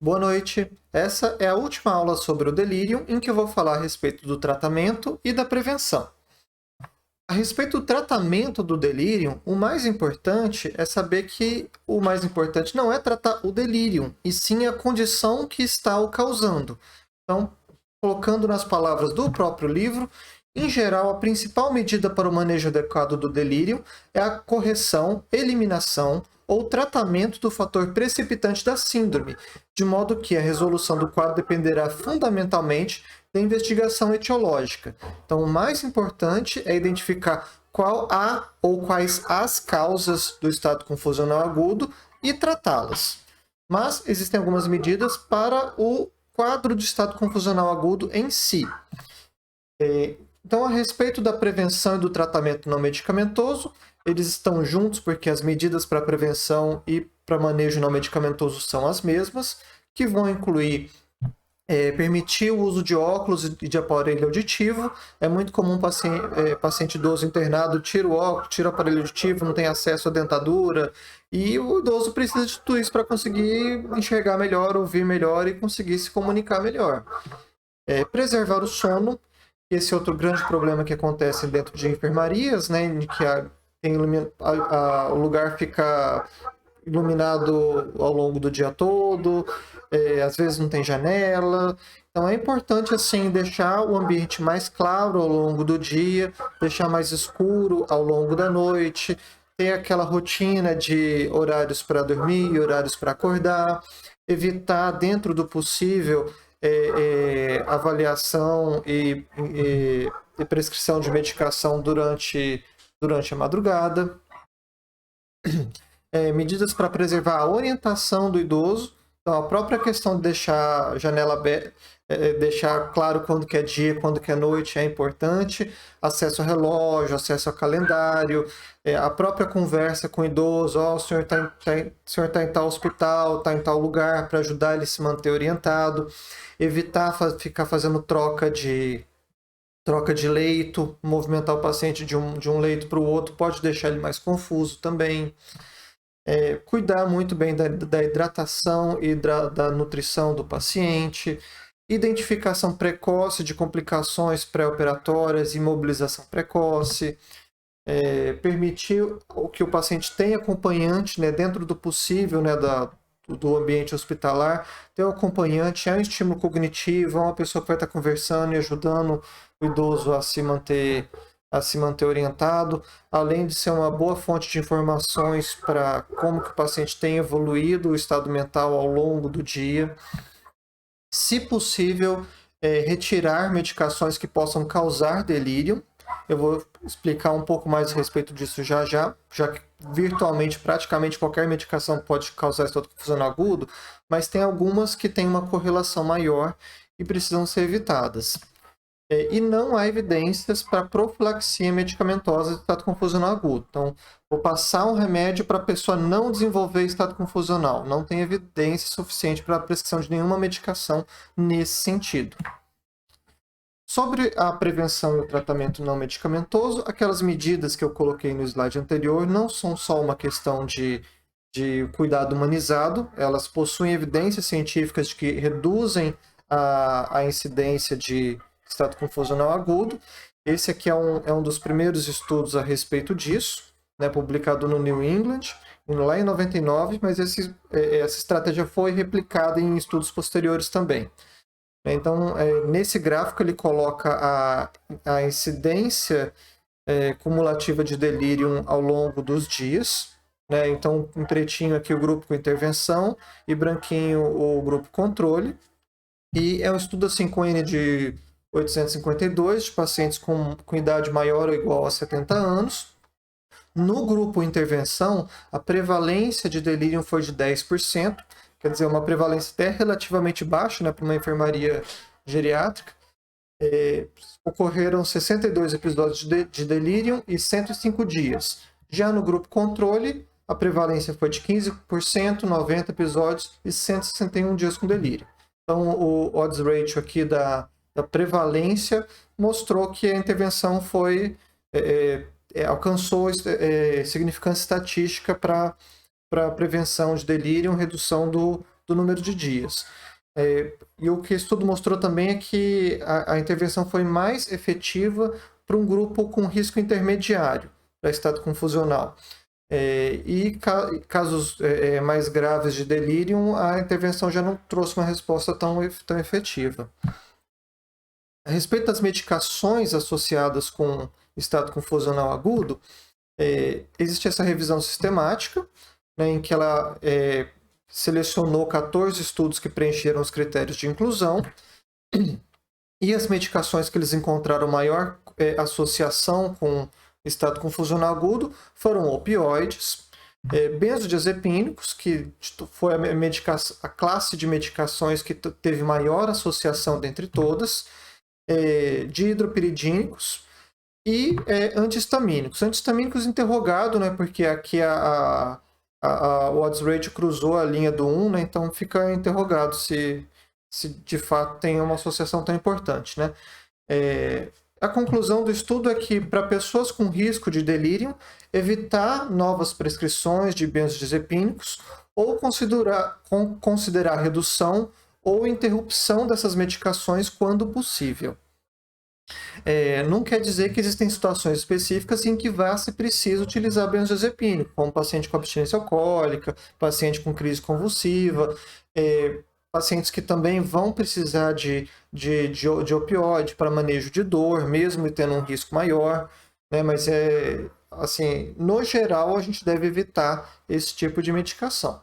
Boa noite. Essa é a última aula sobre o delírio, em que eu vou falar a respeito do tratamento e da prevenção. A respeito do tratamento do delírio, o mais importante é saber que o mais importante não é tratar o delírio, e sim a condição que está o causando. Então, colocando nas palavras do próprio livro, em geral, a principal medida para o manejo adequado do delírio é a correção, eliminação ou tratamento do fator precipitante da síndrome, de modo que a resolução do quadro dependerá fundamentalmente da investigação etiológica. Então, o mais importante é identificar qual a ou quais as causas do estado confusional agudo e tratá-las. Mas existem algumas medidas para o quadro de estado confusional agudo em si. Então, a respeito da prevenção e do tratamento não medicamentoso, eles estão juntos porque as medidas para prevenção e para manejo não medicamentoso são as mesmas, que vão incluir permitir o uso de óculos e de aparelho auditivo. É muito comum paciente idoso internado tira o óculos, tira o aparelho auditivo, não tem acesso à dentadura, e o idoso precisa de tudo isso para conseguir enxergar melhor, ouvir melhor e conseguir se comunicar melhor. Preservar o sono, esse é outro grande problema que acontece dentro de enfermarias, né, em que o lugar fica iluminado ao longo do dia todo, às vezes não tem janela. Então é importante assim deixar o ambiente mais claro ao longo do dia, deixar mais escuro ao longo da noite, ter aquela rotina de horários para dormir, horários para acordar, evitar dentro do possível avaliação e prescrição de medicação durante a madrugada. Medidas para preservar a orientação do idoso. Então, a própria questão de deixar a janela aberta, deixar claro quando que é dia, quando que é noite é importante. Acesso ao relógio, acesso ao calendário, a própria conversa com o idoso. O senhor está em tal hospital, está em tal lugar, para ajudar ele a se manter orientado. Evitar ficar fazendo troca de leito, movimentar o paciente de um leito para o outro pode deixar ele mais confuso também. Cuidar muito bem da hidratação e da nutrição do paciente, identificação precoce de complicações pré-operatórias, imobilização precoce, permitir que o paciente tenha acompanhante, né, dentro do possível, né, do ambiente hospitalar. Ter um acompanhante é um estímulo cognitivo, é uma pessoa que vai estar conversando e ajudando o idoso a se manter orientado, além de ser uma boa fonte de informações para como que o paciente tem evoluído o estado mental ao longo do dia. Se possível, retirar medicações que possam causar delírio. Eu vou explicar um pouco mais a respeito disso já que virtualmente praticamente qualquer medicação pode causar estado confusional agudo, mas tem algumas que têm uma correlação maior e precisam ser evitadas. E não há evidências para profilaxia medicamentosa de estado confusional agudo. Então, vou passar um remédio para a pessoa não desenvolver estado confusional. Não tem evidência suficiente para a prescrição de nenhuma medicação nesse sentido. Sobre a prevenção e o tratamento não medicamentoso, aquelas medidas que eu coloquei no slide anterior não são só uma questão de cuidado humanizado, elas possuem evidências científicas de que reduzem a incidência de estado confusional agudo. Esse aqui é um dos primeiros estudos a respeito disso, né, publicado no New England, lá em 99, mas essa estratégia foi replicada em estudos posteriores também. Então, nesse gráfico ele coloca a incidência cumulativa de delírio ao longo dos dias, né? Então, em pretinho aqui o grupo com intervenção e branquinho o grupo controle. E é um estudo assim com N de 852 de pacientes com idade maior ou igual a 70 anos. No grupo intervenção, a prevalência de delírio foi de 10%, quer dizer, uma prevalência até relativamente baixa, né, para uma enfermaria geriátrica. Ocorreram 62 episódios de delírio e 105 dias. Já no grupo controle, a prevalência foi de 15%, 90 episódios e 161 dias com delírio. Então, o odds ratio aqui da prevalência mostrou que a intervenção alcançou significância estatística para a prevenção de delírio, redução do número de dias. E o que o estudo mostrou também é que a intervenção foi mais efetiva para um grupo com risco intermediário para estado confusional. E casos mais graves de delírio, a intervenção já não trouxe uma resposta tão efetiva. A respeito das medicações associadas com estado confusional agudo, existe essa revisão sistemática, né, em que ela selecionou 14 estudos que preencheram os critérios de inclusão, e as medicações que eles encontraram maior associação com estado confusional agudo foram opioides, benzodiazepínicos, que foi a classe de medicações que teve maior associação dentre todas, dihidropiridínicos e antihistamínicos. Antihistamínicos interrogado, né, porque aqui o odds ratio cruzou a linha do 1, né, então fica interrogado se de fato tem uma associação tão importante, né? A conclusão do estudo é que, para pessoas com risco de delírio, evitar novas prescrições de benzodiazepínicos ou considerar redução ou interrupção dessas medicações quando possível. Não quer dizer que existem situações específicas em que vai ser preciso utilizar benzodiazepínico, como paciente com abstinência alcoólica, paciente com crise convulsiva, pacientes que também vão precisar de opioide para manejo de dor, mesmo tendo um risco maior, né? Mas assim, no geral, a gente deve evitar esse tipo de medicação.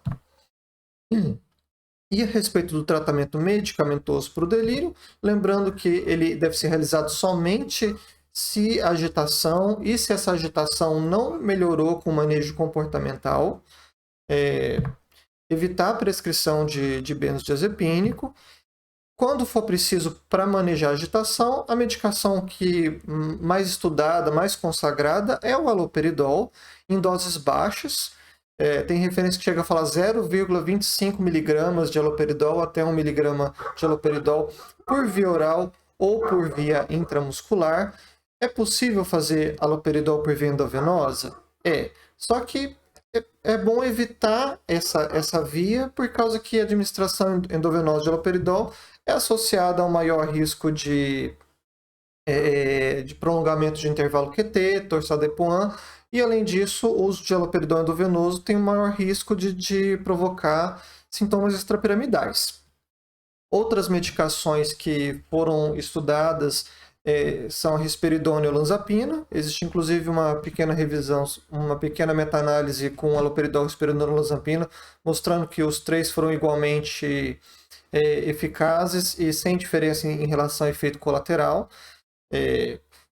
E a respeito do tratamento medicamentoso para o delírio, lembrando que ele deve ser realizado somente se essa agitação não melhorou com o manejo comportamental, evitar a prescrição de benzodiazepínico. Quando for preciso para manejar a agitação, a medicação mais estudada, mais consagrada é o haloperidol, em doses baixas. Tem referência que chega a falar 0,25 mg de haloperidol até 1 mg de haloperidol por via oral ou por via intramuscular. É possível fazer haloperidol por via endovenosa? Só que é bom evitar essa via, por causa que a administração endovenosa de haloperidol é associada a um maior risco de prolongamento de intervalo QT, torsade-Epoin, e além disso, o uso de haloperidol endovenoso tem um maior risco de provocar sintomas extrapiramidais. Outras medicações que foram estudadas são a risperidona e a olanzapina. Existe inclusive uma pequena revisão, uma pequena meta-análise com haloperidol, risperidona e olanzapina, mostrando que os três foram igualmente eficazes e sem diferença em relação ao efeito colateral.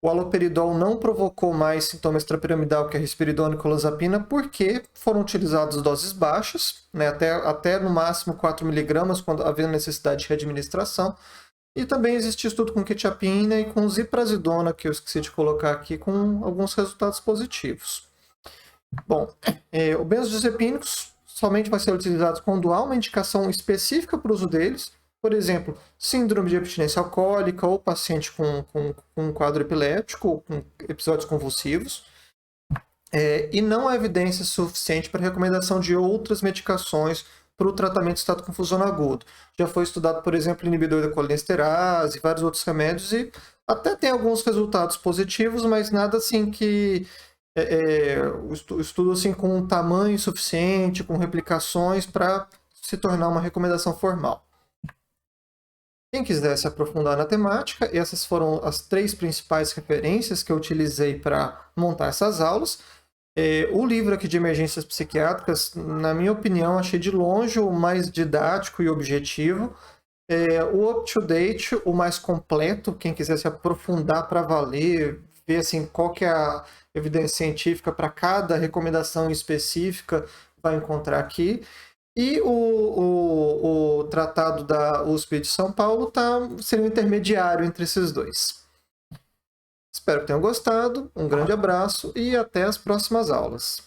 O haloperidol não provocou mais sintoma extrapiramidal que a risperidona e a olanzapina, porque foram utilizadas doses baixas, né, até no máximo 4 mg, quando havendo necessidade de readministração. E também existe estudo com quetiapina e com ziprasidona, que eu esqueci de colocar aqui, com alguns resultados positivos. Bom, os benzodiazepínicos somente vai ser utilizado quando há uma indicação específica para o uso deles, por exemplo, síndrome de abstinência alcoólica ou paciente com um quadro epiléptico ou com episódios convulsivos. E não há evidência suficiente para recomendação de outras medicações para o tratamento de estado confusional agudo. Já foi estudado, por exemplo, inibidor da colinesterase e vários outros remédios, e até tem alguns resultados positivos, mas nada assim que o estudo assim, com um tamanho suficiente, com replicações, para se tornar uma recomendação formal. Quem quiser se aprofundar na temática, essas foram as 3 principais referências que eu utilizei para montar essas aulas. O livro aqui de emergências psiquiátricas, na minha opinião, achei de longe o mais didático e objetivo. O UpToDate, o mais completo, quem quiser se aprofundar para valer, ver assim, qual que é a evidência científica para cada recomendação específica, vai encontrar aqui. E o tratado da USP de São Paulo seria um intermediário entre esses dois. Espero que tenham gostado, um grande abraço e até as próximas aulas.